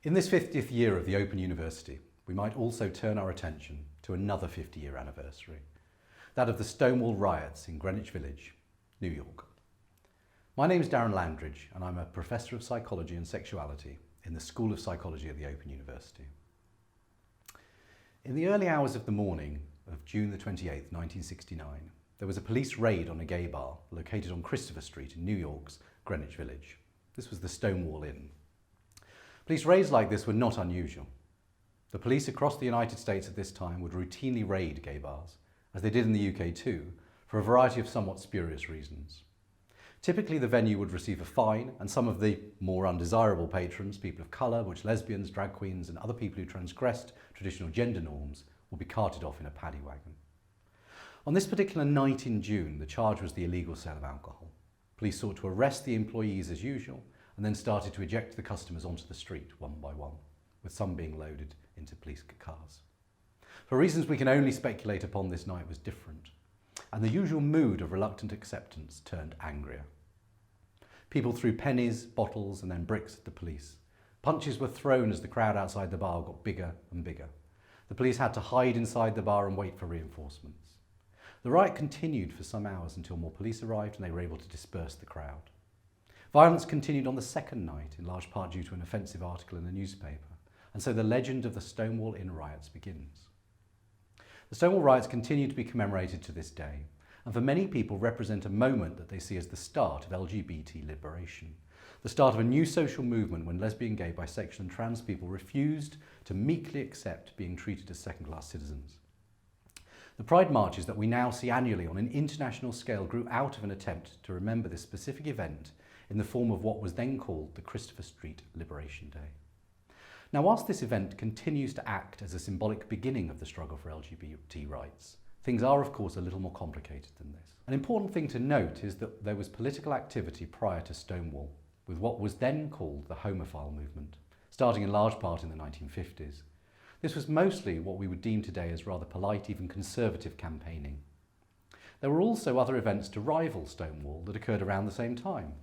In this 50th year of the Open University, we might also turn our attention to another 50-year anniversary, that of the Stonewall Riots in Greenwich Village, New York. My name is Darren Langdridge and I'm a Professor of Psychology and Sexuality in the School of Psychology at the Open University. In the early hours of the morning of June the 28th, 1969, there was a police raid on a gay bar located on Christopher Street in New York's Greenwich Village. This was the Stonewall Inn. Police raids like this were not unusual. The police across the United States at this time would routinely raid gay bars, as they did in the UK too, for a variety of somewhat spurious reasons. Typically the venue would receive a fine, and some of the more undesirable patrons, people of colour, which lesbians, drag queens and other people who transgressed traditional gender norms, would be carted off in a paddy wagon. On this particular night in June, the charge was the illegal sale of alcohol. Police sought to arrest the employees as usual, and then started to eject the customers onto the street one by one, with some being loaded into police cars. For reasons we can only speculate upon, this night was different, and the usual mood of reluctant acceptance turned angrier. People threw pennies, bottles and then bricks at the police. Punches were thrown as the crowd outside the bar got bigger and bigger. The police had to hide inside the bar and wait for reinforcements. The riot continued for some hours until more police arrived and they were able to disperse the crowd. Violence continued on the second night, in large part due to an offensive article in the newspaper, and so the legend of the Stonewall Inn riots begins. The Stonewall Riots continue to be commemorated to this day, and for many people represent a moment that they see as the start of LGBT liberation, the start of a new social movement when lesbian, gay, bisexual and trans people refused to meekly accept being treated as second-class citizens. The Pride marches that we now see annually on an international scale grew out of an attempt to remember this specific event in the form of what was then called the Christopher Street Liberation Day. Now, whilst this event continues to act as a symbolic beginning of the struggle for LGBT rights, things are of course a little more complicated than this. An important thing to note is that there was political activity prior to Stonewall, with what was then called the homophile movement, starting in large part in the 1950s. This was mostly what we would deem today as rather polite, even conservative campaigning. There were also other events to rival Stonewall that occurred around the same time.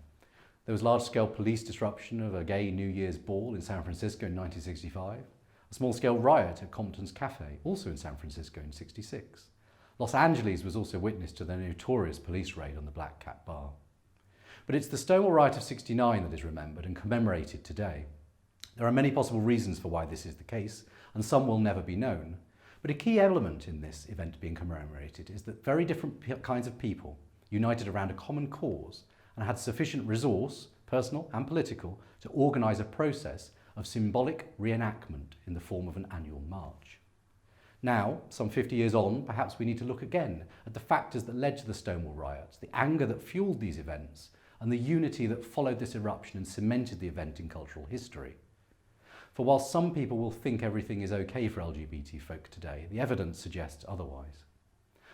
There was large-scale police disruption of a gay New Year's ball in San Francisco in 1965, a small-scale riot at Compton's Cafe, also in San Francisco in 1966. Los Angeles was also witness to the notorious police raid on the Black Cat Bar. But it's the Stonewall Riot of '69 that is remembered and commemorated today. There are many possible reasons for why this is the case, and some will never be known. But a key element in this event being commemorated is that very different kinds of people united around a common cause and had sufficient resource, personal and political, to organise a process of symbolic reenactment in the form of an annual march. Now, some 50 years on, perhaps we need to look again at the factors that led to the Stonewall Riots, the anger that fuelled these events, and the unity that followed this eruption and cemented the event in cultural history. For while some people will think everything is okay for LGBT folk today, the evidence suggests otherwise.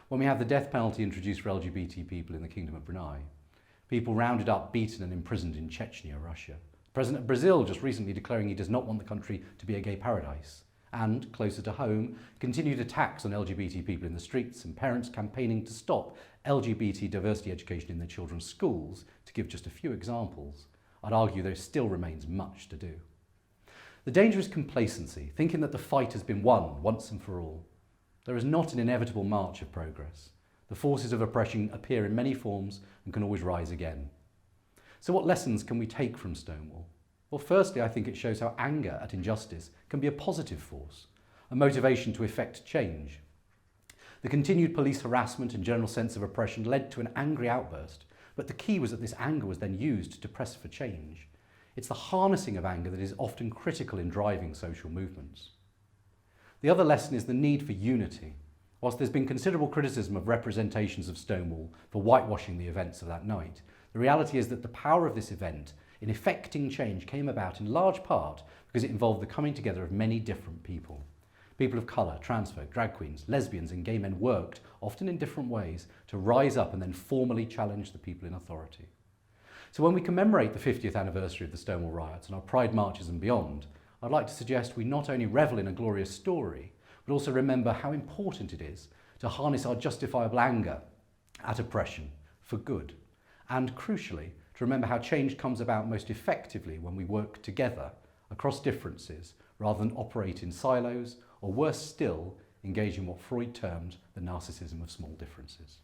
When we have the death penalty introduced for LGBT people in the Kingdom of Brunei, people rounded up, beaten and imprisoned in Chechnya, Russia. The President of Brazil just recently declaring he does not want the country to be a gay paradise. And, closer to home, continued attacks on LGBT people in the streets and parents campaigning to stop LGBT diversity education in their children's schools, to give just a few examples. I'd argue there still remains much to do. The danger is complacency, thinking that the fight has been won once and for all. There is not an inevitable march of progress. The forces of oppression appear in many forms and can always rise again. So what lessons can we take from Stonewall? Well, firstly, I think it shows how anger at injustice can be a positive force, a motivation to effect change. The continued police harassment and general sense of oppression led to an angry outburst, but the key was that this anger was then used to press for change. It's the harnessing of anger that is often critical in driving social movements. The other lesson is the need for unity. Whilst there's been considerable criticism of representations of Stonewall for whitewashing the events of that night, the reality is that the power of this event in effecting change came about in large part because it involved the coming together of many different people. People of colour, trans folk, drag queens, lesbians and gay men worked, often in different ways, to rise up and then formally challenge the people in authority. So when we commemorate the 50th anniversary of the Stonewall Riots and our Pride marches and beyond, I'd like to suggest we not only revel in a glorious story, but also remember how important it is to harness our justifiable anger at oppression for good, and crucially, to remember how change comes about most effectively when we work together across differences rather than operate in silos, or worse still, engage in what Freud termed the narcissism of small differences.